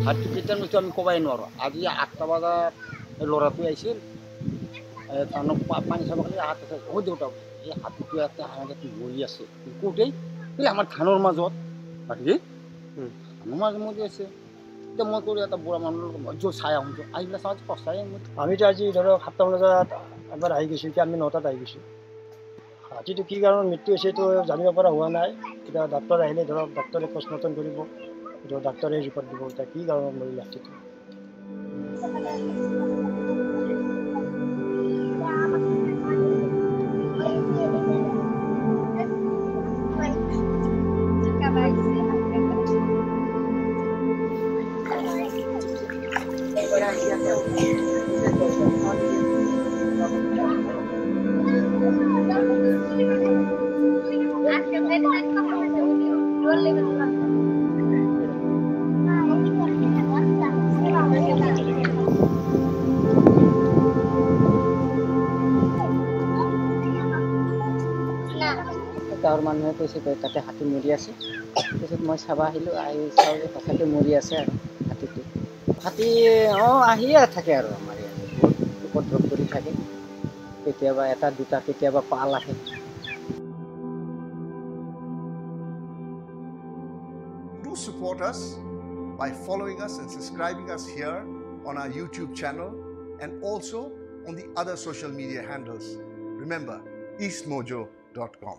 হাতটো কেতিয়া নুঠে আমি ক'বাই নোৱাৰোঁ। আজি 8টা বজাত ল'ৰাটো আহিছিল, তাৰমানে পানী চাব গ'লে হাত আছে, অ' দেউতা এই হাতীটো ইয়াতে হাঁহটো মৰি আছে ক'তেই এই আমাৰ ধানৰ মাজত বাকী ধানৰ মাজত মৰি আছে। এতিয়া মই কৰি এটা বুঢ়া মানুহৰ লগত চাই আহোঁ, আহি পেলাই চাওঁ সঁচাই আমিতো আজি ধৰক 7টা বজাত এবাৰ আহি গৈছোঁ, এতিয়া আমি 9টাত আহি গৈছোঁ। হাতীটো কি কাৰণত মৃত্যু হৈছে এইটো জানিব পৰা হোৱা নাই। এতিয়া ডাক্তৰ আহিলে ধৰক ডাক্তৰে পষ্টমৰ্টম কৰিব, এইটো ডাক্তৰে ৰিপৰ্ট দিব এতিয়া কি কাৰণত মৰিলে হাতীটো। গাঁৱৰ মানুহে কৈছে তাতে হাতী মৰি আছে। তাৰপিছত মই চাব আহিলোঁ, আহি চাওঁ যে সঁচাকৈ মৰি আছে আৰু হাতীটো। হাতী আহিয়ে থাকে আৰু আমাৰ ইয়াত বহুত উপদ্ৰৱ কৰি থাকে, কেতিয়াবা এটা দুটা, কেতিয়াবা পাল আহে। Do support us by following us and subscribing us here on our YouTube channel and also on the other social media handles. Remember, eastmojo.com.